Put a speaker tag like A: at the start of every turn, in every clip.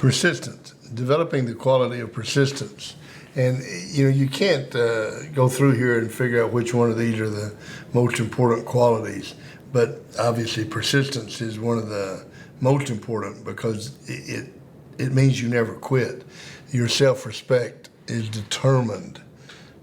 A: Persistence, developing the quality of persistence. And you can't go through here and figure out which one of these are the most important qualities. But obviously persistence is one of the most important because it means you never quit. Your self-respect is determined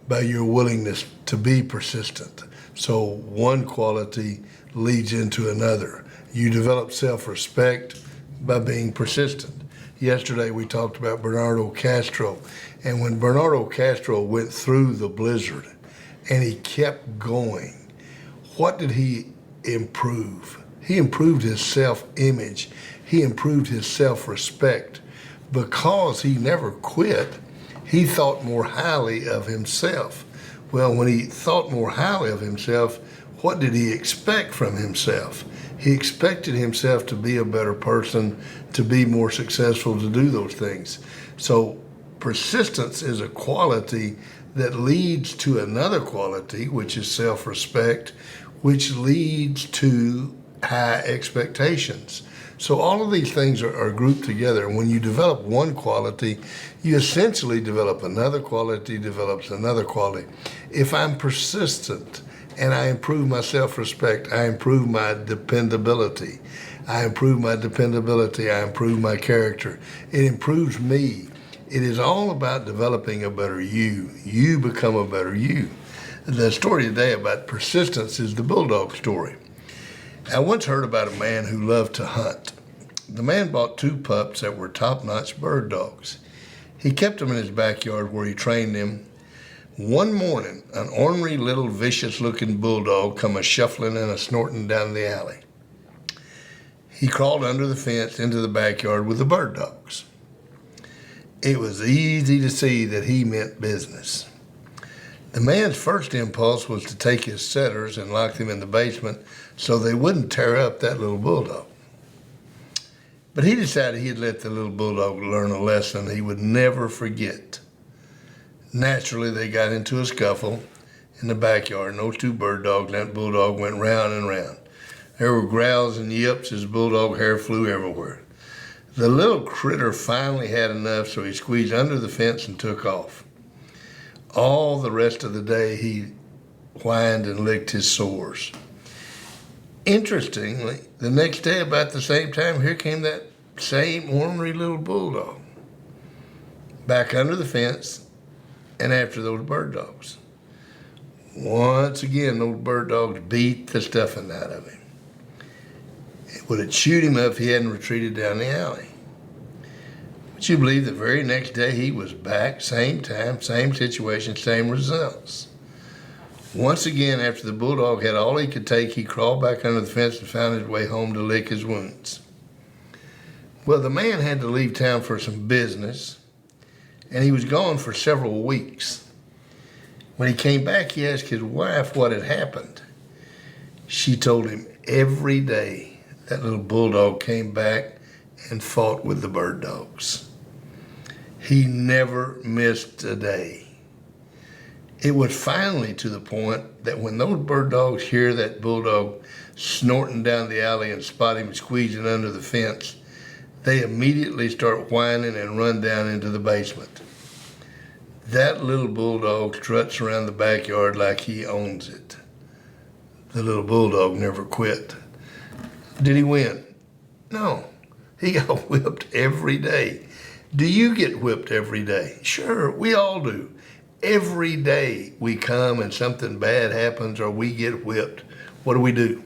A: by your willingness to be persistent. So one quality leads into another. You develop self-respect by being persistent. Yesterday we talked about Bernardo Castro, and when Bernardo Castro went through the blizzard and he kept going, what did he improve? He improved his self-image. He improved his self-respect. Because he never quit, he thought more highly of himself. Well, when he thought more highly of himself, what did he expect from himself? He expected himself to be a better person, to be more successful, to do those things. So persistence is a quality that leads to another quality, which is self-respect, which leads to high expectations. So all of these things are grouped together. And when you develop one quality, you essentially develop another quality, develops another quality. If I'm persistent and I improve my self-respect, I improve my dependability. I improve my dependability, I improve my character. It improves me. It is all about developing a better you. You become a better you. The story today about persistence is the Bulldog story. I once heard about a man who loved to hunt. The man bought 2 pups that were top-notch bird dogs. He kept them in his backyard where he trained them. One morning, an ornery little vicious-looking bulldog come a-shuffling and a-snorting down the alley. He crawled under the fence into the backyard with the bird dogs. It was easy to see that he meant business. The man's first impulse was to take his setters and lock them in the basement so they wouldn't tear up that little bulldog. But he decided he'd let the little bulldog learn a lesson he would never forget. Naturally, they got into a scuffle in the backyard, and those 2 bird dogs and that bulldog went round and round. There were growls and yips as bulldog hair flew everywhere. The little critter finally had enough, so he squeezed under the fence and took off. All the rest of the day, he whined and licked his sores. Interestingly, the next day about the same time, here came that same ornery little bulldog. Back under the fence and after those bird dogs. Once again, those bird dogs beat the stuffing out of him. It would have chewed him up if he hadn't retreated down the alley. Would you believe the very next day he was back, same time, same situation, same results? Once again, after the bulldog had all he could take, he crawled back under the fence and found his way home to lick his wounds. Well, the man had to leave town for some business, and he was gone for several weeks. When he came back, he asked his wife what had happened. She told him every day that little bulldog came back and fought with the bird dogs. He never missed a day. It was finally to the point that when those bird dogs hear that bulldog snorting down the alley and spot him squeezing under the fence, they immediately start whining and run down into the basement. That little bulldog struts around the backyard like he owns it. The little bulldog never quit. Did he win? No. He got whipped every day. Do you get whipped every day? Sure, we all do. Every day we come and something bad happens or we get whipped. What do?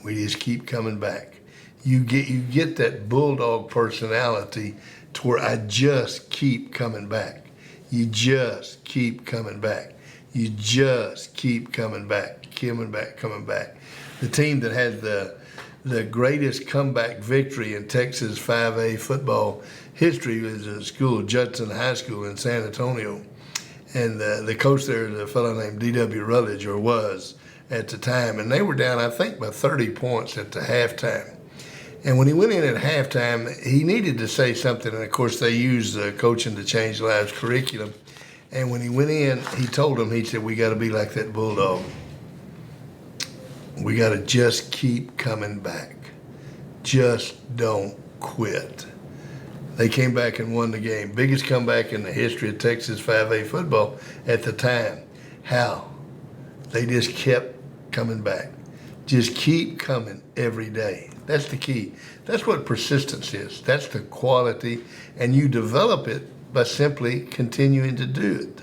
A: We just keep coming back. You get that bulldog personality to where I just keep coming back. You just keep coming back. You just keep coming back, coming back. The team that had the greatest comeback victory in Texas 5A football history was a school, Judson High School in San Antonio. And the coach there is a fellow named D.W. Rutledge, or was at the time. And they were down, I think, by 30 points at the halftime. And when he went in at halftime, he needed to say something. And, of course, they used Coaching to Change Lives curriculum. And when he went in, he told them, he said, we got to be like that bulldog. We got to just keep coming back. Just don't quit. They came back and won the game. Biggest comeback in the history of Texas 5A football at the time. How? They just kept coming back. Just keep coming every day. That's the key. That's what persistence is. That's the quality, and you develop it by simply continuing to do it.